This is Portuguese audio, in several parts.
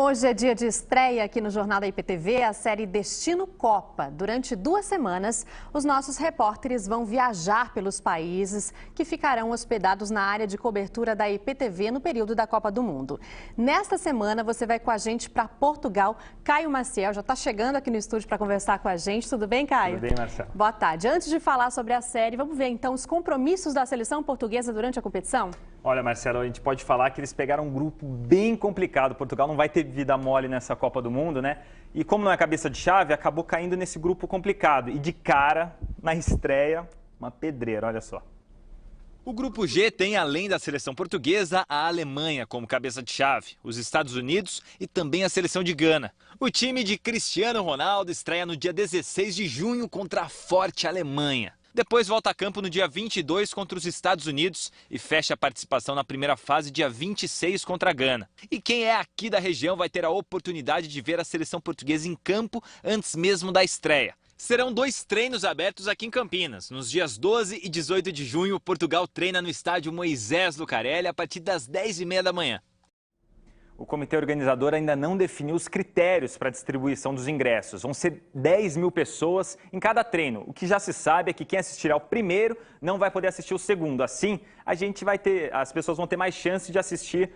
Hoje é dia de estreia aqui no Jornal da IPTV, a série Destino Copa. Durante 2 semanas, os nossos repórteres vão viajar pelos países que ficarão hospedados na área de cobertura da IPTV no período da Copa do Mundo. Nesta semana, você vai com a gente para Portugal. Caio Maciel já está chegando aqui no estúdio para conversar com a gente. Tudo bem, Caio? Tudo bem, Marcelo. Boa tarde. Antes de falar sobre a série, vamos ver então os compromissos da seleção portuguesa durante a competição? Olha, Marcelo, a gente pode falar que eles pegaram um grupo bem complicado. Portugal não vai ter vida mole nessa Copa do Mundo, né? E como não é cabeça de chave, acabou caindo nesse grupo complicado. E de cara, na estreia, uma pedreira, olha só. O grupo G tem, além da seleção portuguesa, a Alemanha como cabeça de chave, os Estados Unidos e também a seleção de Gana. O time de Cristiano Ronaldo estreia no dia 16 de junho contra a forte Alemanha. Depois volta a campo no dia 22 contra os Estados Unidos e fecha a participação na primeira fase dia 26 contra a Gana. E quem é aqui da região vai ter a oportunidade de ver a seleção portuguesa em campo antes mesmo da estreia. Serão 2 treinos abertos aqui em Campinas. Nos dias 12 e 18 de junho, Portugal treina no estádio Moisés Lucarelli a partir das 10h30 da manhã. O comitê organizador ainda não definiu os critérios para a distribuição dos ingressos. Vão ser 10 mil pessoas em cada treino. O que já se sabe é que quem assistirá ao primeiro não vai poder assistir o segundo. Assim, as pessoas vão ter mais chance de assistir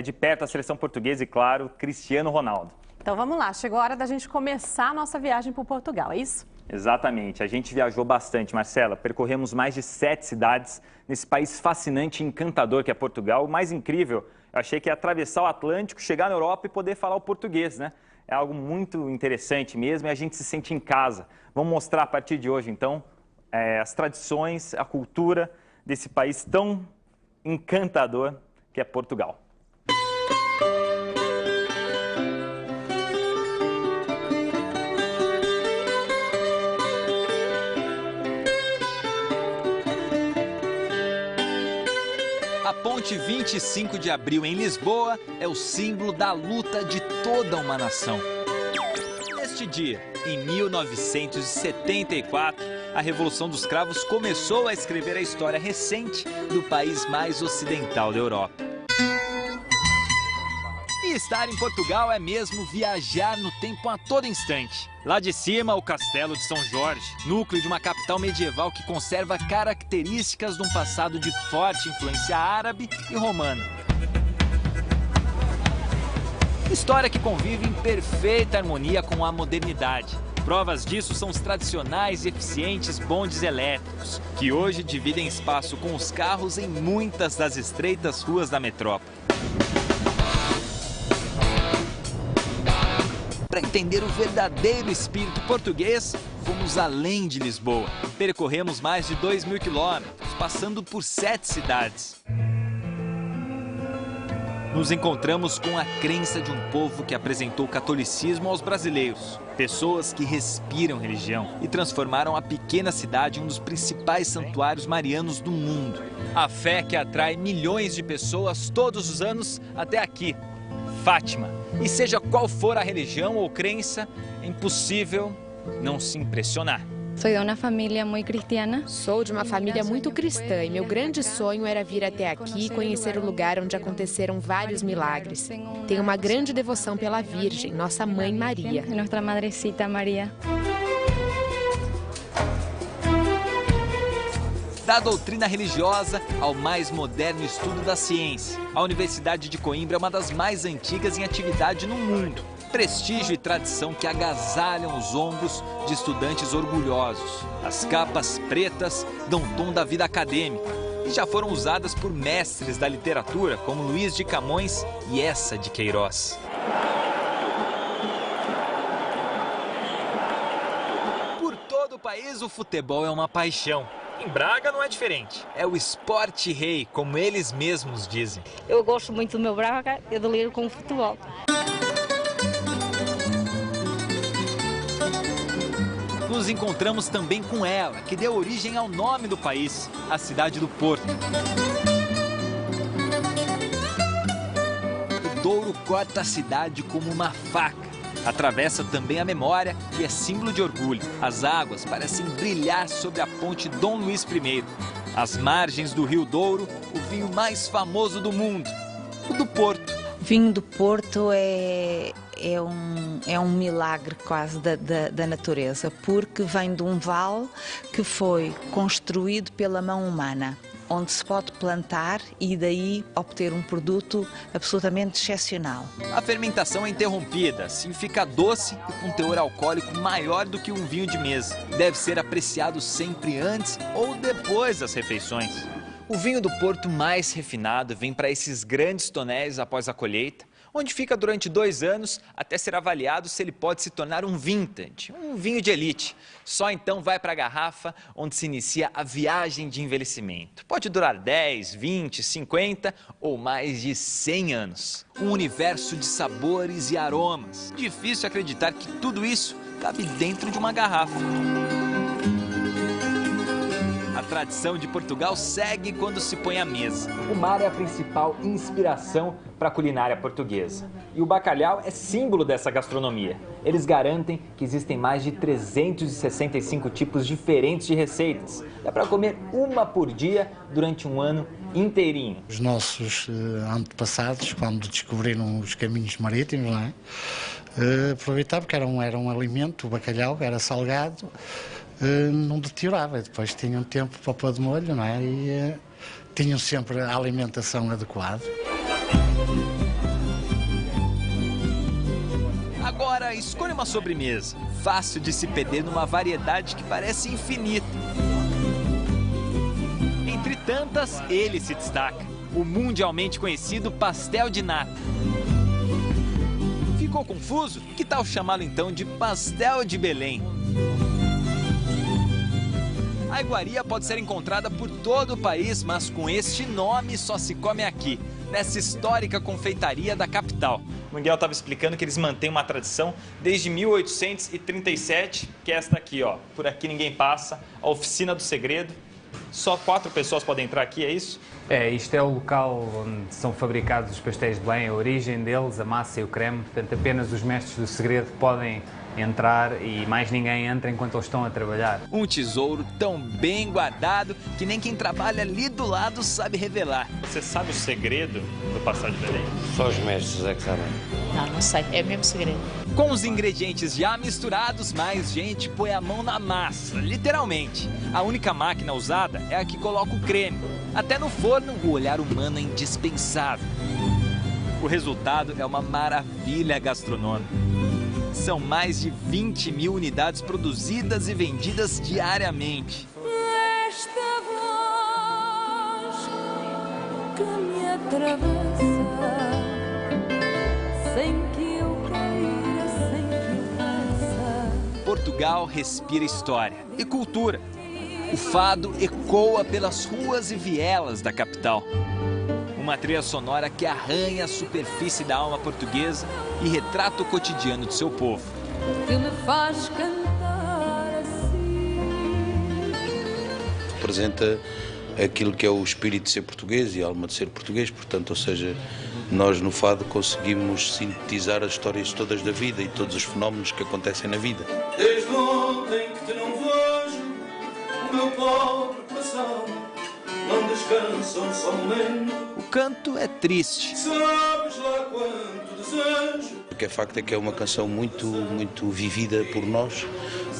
de perto a seleção portuguesa e, claro, Cristiano Ronaldo. Então vamos lá, chegou a hora da gente começar a nossa viagem para Portugal, é isso? Exatamente, a gente viajou bastante, Marcela. Percorremos mais de 7 cidades nesse país fascinante e encantador que é Portugal. O mais incrível, eu achei que ia atravessar o Atlântico, chegar na Europa e poder falar o português, né? É algo muito interessante mesmo e a gente se sente em casa. Vamos mostrar a partir de hoje, então, as tradições, a cultura desse país tão encantador que é Portugal. A ponte 25 de abril em Lisboa é o símbolo da luta de toda uma nação. Neste dia, em 1974, a Revolução dos Cravos começou a escrever a história recente do país mais ocidental da Europa. E estar em Portugal é mesmo viajar no tempo a todo instante. Lá de cima, o Castelo de São Jorge, núcleo de uma capital medieval que conserva características de um passado de forte influência árabe e romana. História que convive em perfeita harmonia com a modernidade. Provas disso são os tradicionais e eficientes bondes elétricos, que hoje dividem espaço com os carros em muitas das estreitas ruas da metrópole. Para entender o verdadeiro espírito português, fomos além de Lisboa. Percorremos mais de 2.000 quilômetros, passando por 7 cidades. Nos encontramos com a crença de um povo que apresentou o catolicismo aos brasileiros. Pessoas que respiram religião e transformaram a pequena cidade em um dos principais santuários marianos do mundo. A fé que atrai milhões de pessoas todos os anos até aqui, Fátima. E seja qual for a religião ou crença, é impossível não se impressionar. Sou de uma família muito cristiana. Sou de uma família muito cristã e meu grande sonho era vir até aqui e conhecer o lugar onde aconteceram vários milagres. Tenho uma grande devoção pela Virgem, nossa Mãe Maria. Nossa Madrecita Maria. Da doutrina religiosa ao mais moderno estudo da ciência, a Universidade de Coimbra é uma das mais antigas em atividade no mundo. Prestígio e tradição que agasalham os ombros de estudantes orgulhosos. As capas pretas dão tom da vida acadêmica e já foram usadas por mestres da literatura como Luís de Camões e Eça de Queiroz. Por todo o país, o futebol é uma paixão. Em Braga não é diferente. É o esporte rei, como eles mesmos dizem. Eu gosto muito do meu Braga, eu deliro com o futebol. Nos encontramos também com ela, que deu origem ao nome do país, a cidade do Porto. O Douro corta a cidade como uma faca. Atravessa também a memória, que é símbolo de orgulho. As águas parecem brilhar sobre a ponte Dom Luís I. Às margens do Rio Douro, o vinho mais famoso do mundo, o do Porto. Vinho do Porto é um milagre quase da natureza, porque vem de um vale que foi construído pela mão humana, onde se pode plantar e daí obter um produto absolutamente excepcional. A fermentação é interrompida, assim fica doce e com teor alcoólico maior do que um vinho de mesa. Deve ser apreciado sempre antes ou depois das refeições. O vinho do Porto mais refinado vem para esses grandes tonéis após a colheita, onde fica durante 2 anos até ser avaliado se ele pode se tornar um vintage, um vinho de elite. Só então vai para a garrafa, onde se inicia a viagem de envelhecimento. Pode durar 10, 20, 50 ou mais de 100 anos. Um universo de sabores e aromas. Difícil acreditar que tudo isso cabe dentro de uma garrafa. A tradição de Portugal segue quando se põe à mesa. O mar é a principal inspiração para a culinária portuguesa. E o bacalhau é símbolo dessa gastronomia. Eles garantem que existem mais de 365 tipos diferentes de receitas. Dá para comer uma por dia durante um ano inteirinho. Os nossos antepassados, quando descobriram os caminhos marítimos, não é? Aproveitavam porque era um alimento, o bacalhau era salgado, não deteriorava, depois tinham tempo para pôr de molho, não é? E tinham sempre a alimentação adequada. Agora, escolha uma sobremesa, fácil de se perder numa variedade que parece infinita. Entre tantas, ele se destaca, o mundialmente conhecido pastel de nata. Ficou confuso? Que tal chamá-lo então de pastel de Belém? A iguaria pode ser encontrada por todo o país, mas com este nome só se come aqui, nessa histórica confeitaria da capital. O Miguel estava explicando que eles mantêm uma tradição desde 1837, que é esta aqui, ó. Por aqui ninguém passa, a Oficina do Segredo. Só 4 pessoas podem entrar aqui, é isso? Isto é o local onde são fabricados os pastéis de Belém, a origem deles, a massa e o creme. Portanto, apenas os mestres do segredo podem entrar e mais ninguém entra enquanto eles estão a trabalhar. Um tesouro tão bem guardado que nem quem trabalha ali do lado sabe revelar. Você sabe o segredo do pastel de Belém? Só os mestres é que sabem. Não sei, é mesmo segredo. Com os ingredientes já misturados, mais gente põe a mão na massa, literalmente. A única máquina usada é a que coloca o creme. Até no forno, o olhar humano é indispensável. O resultado é uma maravilha gastronômica. São mais de 20 mil unidades produzidas e vendidas diariamente. Esta voz que me atravessa, sem que eu queira, sem que eu peça. Portugal respira história e cultura. O fado ecoa pelas ruas e vielas da capital. Uma trilha sonora que arranha a superfície da alma portuguesa e retrata o cotidiano de seu povo. Que me faz cantar assim. Representa aquilo que é o espírito de ser português e a alma de ser português, portanto, ou seja, nós no fado conseguimos sintetizar as histórias todas da vida e todos os fenómenos que acontecem na vida. Desde ontem que te não vejo, o meu pobre coração não descansa um só momento. O canto é triste. Sabes lá quanto desejo. O que é facto é que é uma canção muito vivida por nós,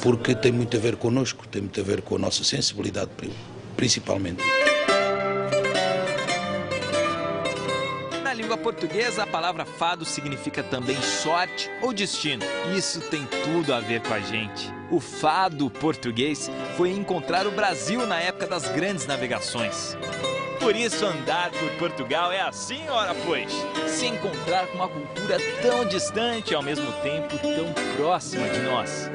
porque tem muito a ver connosco, tem muito a ver com a nossa sensibilidade, principalmente. Na língua portuguesa, a palavra fado significa também sorte ou destino. Isso tem tudo a ver com a gente. O fado português foi encontrar o Brasil na época das grandes navegações. Por isso, andar por Portugal é assim, ora pois, se encontrar com uma cultura tão distante e ao mesmo tempo tão próxima de nós.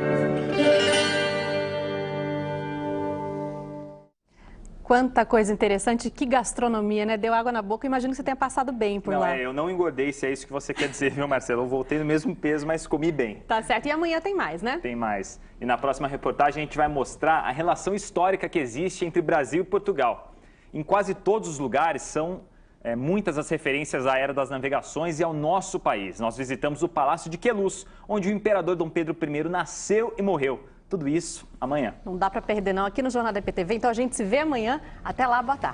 Quanta coisa interessante, que gastronomia, né? Deu água na boca, imagino que você tenha passado bem por lá. Eu não engordei, se é isso que você quer dizer, viu, Marcelo? Eu voltei no mesmo peso, mas comi bem. Tá certo, e amanhã tem mais, né? Tem mais. E na próxima reportagem a gente vai mostrar a relação histórica que existe entre Brasil e Portugal. Em quase todos os lugares são muitas as referências à Era das Navegações e ao nosso país. Nós visitamos o Palácio de Queluz, onde o imperador Dom Pedro I nasceu e morreu. Tudo isso amanhã. Não dá para perder não aqui no Jornal da IPTV, então a gente se vê amanhã. Até lá, boa tarde.